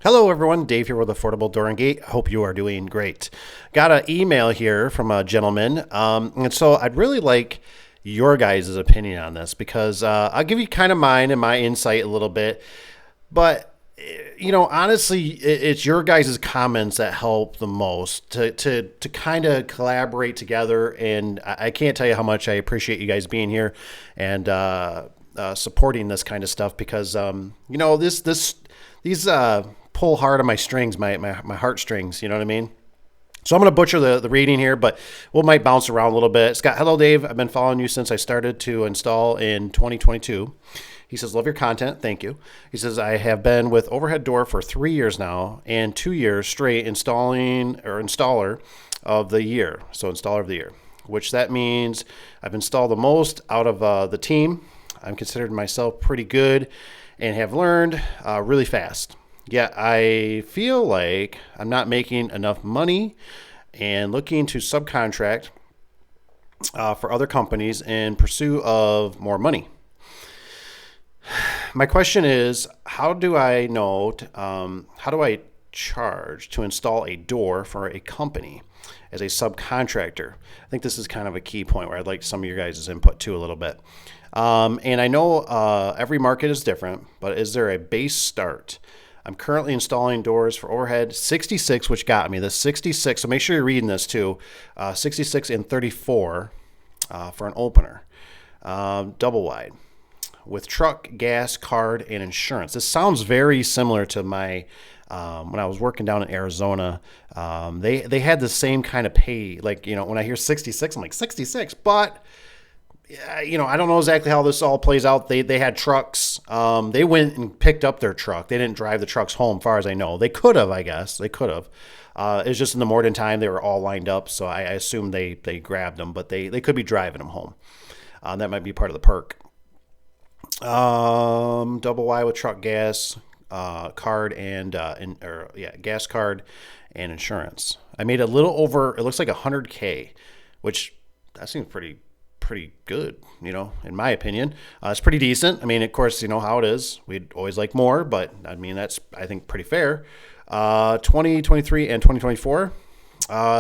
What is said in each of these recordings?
Hello, everyone. Dave here with Affordable Door and Gate. Hope you are doing great. Got an email here from a gentleman, and so I'd really like your guys' opinion on this because I'll give you kind of mine and my insight a little bit, but honestly, it's your guys' comments that help the most to kind of collaborate together, and I can't tell you how much I appreciate you guys being here and supporting this kind of stuff because these pull hard on my strings, my heartstrings, you know what I mean? So I'm going to butcher the reading here, but we might bounce around a little bit. Scott, hello, Dave. I've been following you since I started to install in 2022. He says, love your content. Thank you. He says, I have been with Overhead Door for 3 years now and 2 years straight installer of the year. So installer of the year, which that means I've installed the most out of the team. I'm considered myself pretty good and have learned really fast. Yet I feel like I'm not making enough money and looking to subcontract for other companies in pursuit of more money. My question is, how do I charge to install a door for a company as a subcontractor? I think this is kind of a key point where I'd like some of your guys' input too a little bit. And I know every market is different, but is there a base start? I'm currently installing doors for overhead 66, which got me the 66. So make sure you're reading this too. 66 and 34 for an opener, double wide with truck, gas, card, and insurance. This sounds very similar to my when I was working down in Arizona. They had the same kind of pay. Like, when I hear 66, I'm like 66, but I don't know exactly how this all plays out. They had trucks. They went and picked up their truck. They didn't drive the trucks home, far as I know. They could have, I guess. They could have. It was just in the morning time. They were all lined up, so I assume they grabbed them, but they could be driving them home. That might be part of the perk. Double Y with truck, gas, card, and gas card and insurance. I made a little over. It looks like $100K, which that seems pretty good, in my opinion. It's pretty decent. I mean, of course, how it is. We'd always like more, but I mean, that's, I think, pretty fair. 2023 and 2024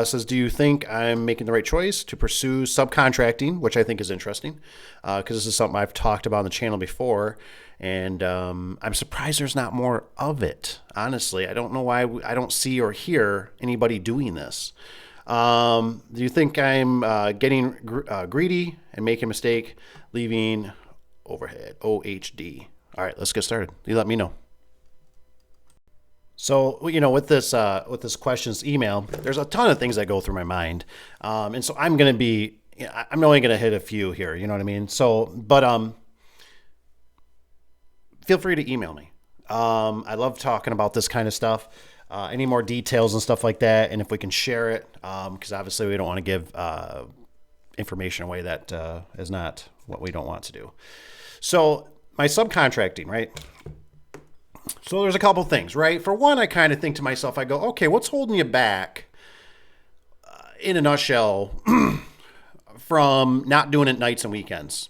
says, do you think I'm making the right choice to pursue subcontracting, which I think is interesting because this is something I've talked about on the channel before, and I'm surprised there's not more of it. Honestly, I don't know why I don't see or hear anybody doing this. Do you think I'm getting greedy and making a mistake leaving overhead? OHD. All right, let's get started. You let me know. So, with this questions email, there's a ton of things that go through my mind. And so I'm only going to hit a few here. You know what I mean? So, but feel free to email me. I love talking about this kind of stuff. Any more details and stuff like that, and if we can share it, because obviously we don't want to give information away that is not what we don't want to do. So my subcontracting, right? So there's a couple things, right? For one, I kind of think to myself, I go, okay, what's holding you back, in a nutshell, from not doing it nights and weekends?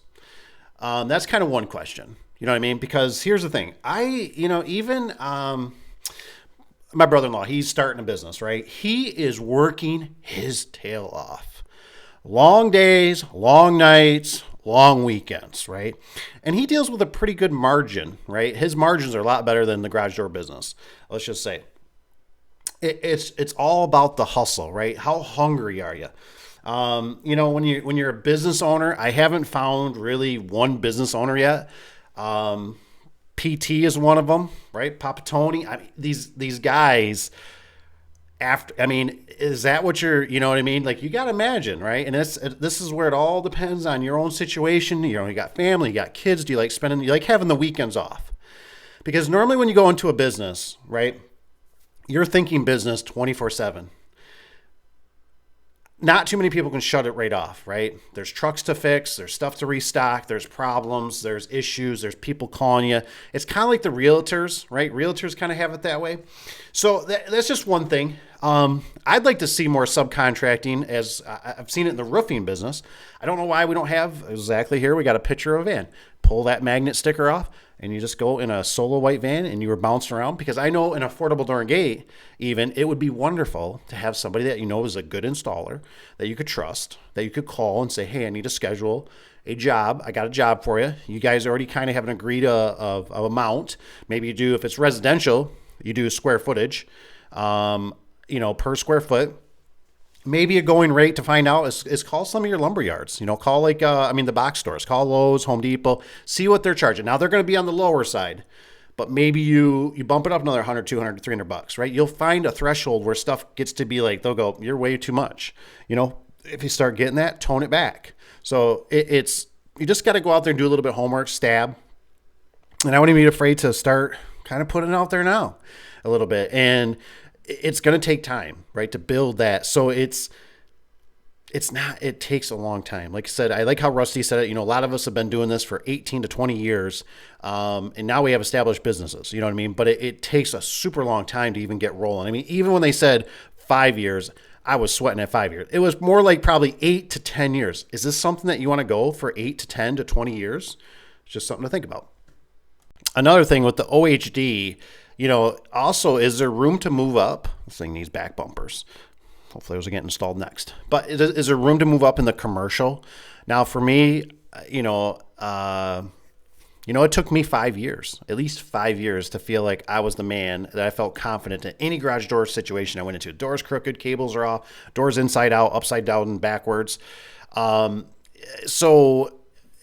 That's kind of one question. You know what I mean? Because here's the thing. My brother-in-law, he's starting a business, right? He is working his tail off. Long days, long nights, long weekends, right? And he deals with a pretty good margin, right? His margins are a lot better than the garage door business. Let's just say it's all about the hustle, right? How hungry are you? When you're a business owner, I haven't found really one business owner yet. PT is one of them, right? Papa Tony. I mean, these guys. Is that what you know what I mean? Like, you got to imagine, right? And this is where it all depends on your own situation. You got family, you got kids. Do you like having the weekends off? Because normally when you go into a business, right, you're thinking business 24/7. Not too many people can shut it right off, right? There's trucks to fix, there's stuff to restock, there's problems, there's issues, there's people calling you. It's kind of like the realtors, right? Realtors kind of have it that way. So that's just one thing. I'd like to see more subcontracting, as I've seen it in the roofing business. I don't know why we don't have exactly here. We got a picture of a van. Pull that magnet sticker off, and you just go in a solo white van, and you were bouncing around. Because I know an affordable door and gate, even, it would be wonderful to have somebody that you know is a good installer, that you could trust, that you could call and say, hey, I need to schedule a job. I got a job for you. You guys already kind of have an agreed of amount. Maybe you do, if it's residential, you do square footage. Per square foot. Maybe a going rate to find out is call some of your lumber yards. Call the box stores. Call Lowe's, Home Depot. See what they're charging. Now they're going to be on the lower side, but maybe you bump it up another 100, 200, 300 bucks, right? You'll find a threshold where stuff gets to be like, they'll go, you're way too much. If you start getting that, tone it back. So it's you just got to go out there and do a little bit of homework, stab. And I wouldn't be afraid to start kind of putting it out there now a little bit. And it's going to take time, right, to build that. So it takes a long time. Like I said, I like how Rusty said it. A lot of us have been doing this for 18 to 20 years. And now we have established businesses, you know what I mean? But it takes a super long time to even get rolling. I mean, even when they said 5 years, I was sweating at 5 years. It was more like probably 8 to 10 years. Is this something that you want to go for 8 to 10 to 20 years? It's just something to think about. Another thing with the OHD, also, is there room to move up? This thing needs back bumpers. Hopefully those will get installed next. But is there room to move up in the commercial? Now, for me, it took me 5 years, at least 5 years, to feel like I was the man, that I felt confident in any garage door situation I went into. Doors crooked, cables are off, doors inside out, upside down, and backwards.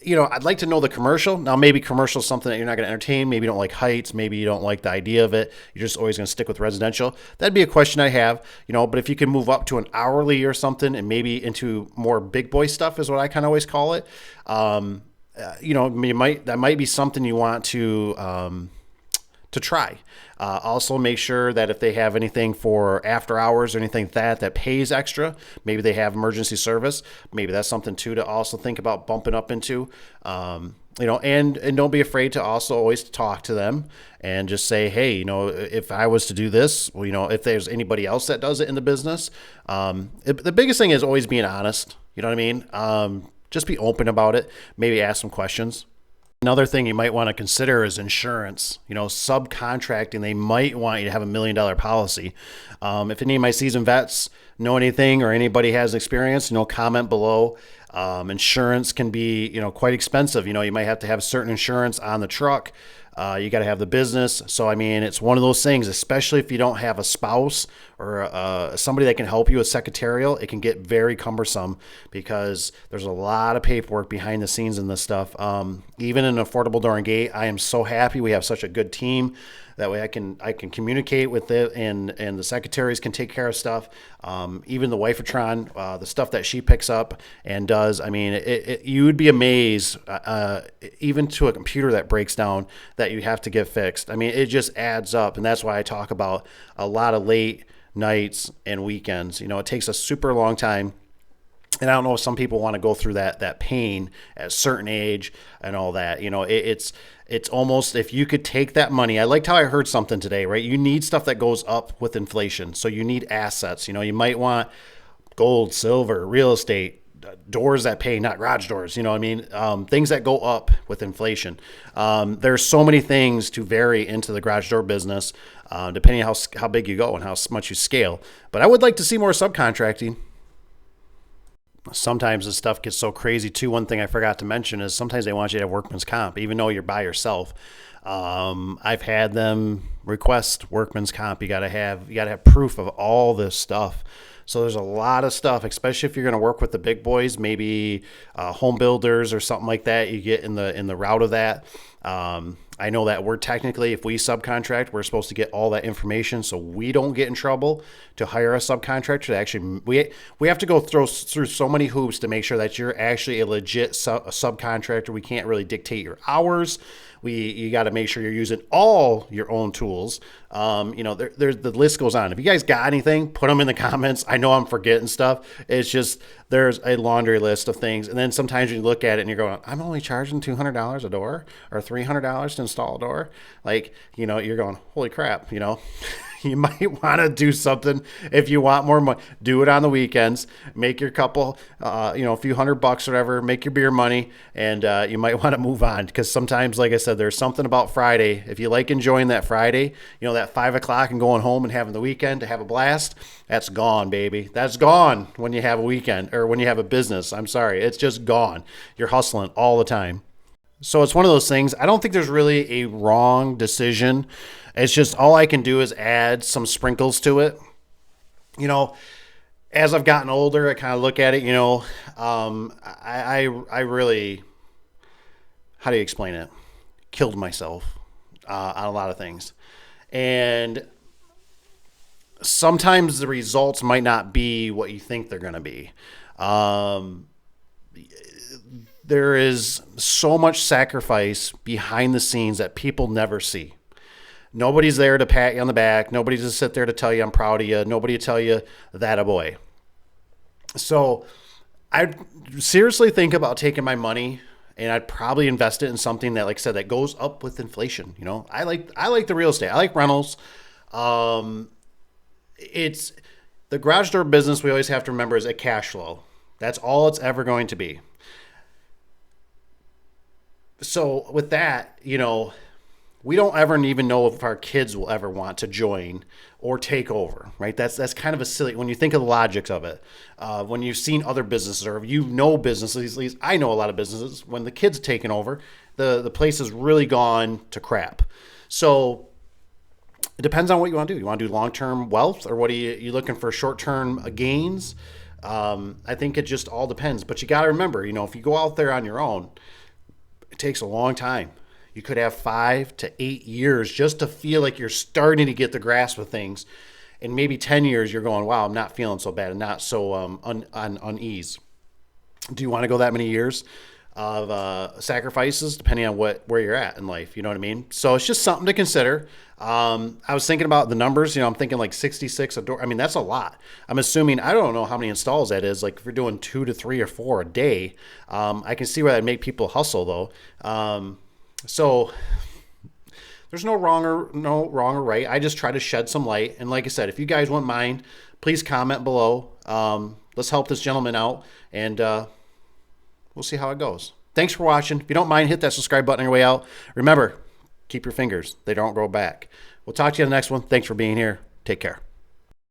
I'd like to know the commercial. Now, maybe commercial is something that you're not going to entertain. Maybe you don't like heights. Maybe you don't like the idea of it. You're just always going to stick with residential. That'd be a question I have, but if you can move up to an hourly or something and maybe into more big boy stuff is what I kind of always call it. That might be something you want to try. Also, make sure that if they have anything for after hours or anything that pays extra, maybe they have emergency service. Maybe that's something too to also think about bumping up into. And don't be afraid to also always talk to them and just say, hey, if I was to do this, if there's anybody else that does it in the business. The biggest thing is always being honest. You know what I mean? Just be open about it. Maybe ask some questions. Another thing you might want to consider is insurance. Subcontracting, they might want you to have $1 million policy. If any of my seasoned vets know anything or anybody has experience, comment below. Insurance can be, quite expensive. You might have to have certain insurance on the truck. You got to have the business. So, it's one of those things, especially if you don't have a spouse or somebody that can help you with secretarial, it can get very cumbersome because there's a lot of paperwork behind the scenes in this stuff. Even in Affordable Door and Gate, I am so happy we have such a good team. That way I can communicate with it, and the secretaries can take care of stuff. Even the wifetron, the stuff that she picks up and does. You would be amazed, even to a computer that breaks down that you have to get fixed. It just adds up, and that's why I talk about a lot of late nights and weekends. It takes a super long time. And I don't know if some people want to go through that pain at a certain age and all that. It's almost, if you could take that money. I liked how I heard something today, right? You need stuff that goes up with inflation. So you need assets. You might want gold, silver, real estate, doors that pay, not garage doors. Things that go up with inflation. There's so many things to vary into the garage door business, depending on how big you go and how much you scale. But I would like to see more subcontracting. Sometimes this stuff gets so crazy too. One thing I forgot to mention is sometimes they want you to have workman's comp, even though you're by yourself. I've had them request workman's comp. You gotta have proof of all this stuff. So there's a lot of stuff, especially if you're going to work with the big boys, maybe home builders or something like that. You get in the route of that. I know that we're technically, if we subcontract, we're supposed to get all that information so we don't get in trouble to hire a subcontractor. To actually, we have to go through so many hoops to make sure that you're actually a legit subcontractor. We can't really dictate your hours. You got to make sure you're using all your own tools. The list goes on. If you guys got anything, put them in the comments. I know I'm forgetting stuff. It's just, there's a laundry list of things. And then sometimes you look at it and you're going, I'm only charging $200 a door or $300 to install a door. You're going, holy crap, You might want to do something if you want more money. Do it on the weekends. Make your couple, a few $100 or whatever. Make your beer money, and you might want to move on because sometimes, like I said, there's something about Friday. If you like enjoying that Friday, that 5 o'clock and going home and having the weekend to have a blast, that's gone, baby. That's gone when you have a weekend or when you have a business. I'm sorry, it's just gone. You're hustling all the time. So it's one of those things. I don't think there's really a wrong decision. It's just all I can do is add some sprinkles to it. As I've gotten older, I kind of look at it, I really, how do you explain it? Killed myself on a lot of things. And sometimes the results might not be what you think they're going to be. There is so much sacrifice behind the scenes that people never see. Nobody's there to pat you on the back. Nobody's to sit there to tell you I'm proud of you. Nobody to tell you that a boy. So I'd seriously think about taking my money and I'd probably invest it in something that, like I said, that goes up with inflation. I like the real estate. I like rentals. It's the garage door business. We always have to remember is a cash flow. That's all it's ever going to be. So with that, we don't ever even know if our kids will ever want to join or take over, right? That's kind of a silly, when you think of the logics of it, when you've seen other businesses or businesses, at least I know a lot of businesses, when the kids taken over, the place has really gone to crap. So it depends on what you want to do. You want to do long-term wealth or what are you looking for short-term gains? I think it just all depends, but you got to remember, if you go out there on your own, it takes a long time. You could have 5 to 8 years just to feel like you're starting to get the grasp of things. And maybe 10 years you're going, wow, I'm not feeling so bad and not so unease. Do you want to go that many years of sacrifices depending on where you're at in life? You know what I mean? So it's just something to consider. I was thinking about the numbers. I'm thinking like 66 a door. I mean, that's a lot. I'm assuming, I don't know how many installs that is. Like if you're doing 2 to 3 or 4 a day, I can see where that make people hustle though. So there's no wrong or right. I just try to shed some light. And like I said, if you guys wouldn't mind, please comment below. Let's help this gentleman out and we'll see how it goes. Thanks for watching. If you don't mind, hit that subscribe button on your way out. Remember, keep your fingers. They don't grow back. We'll talk to you in the next one. Thanks for being here. Take care.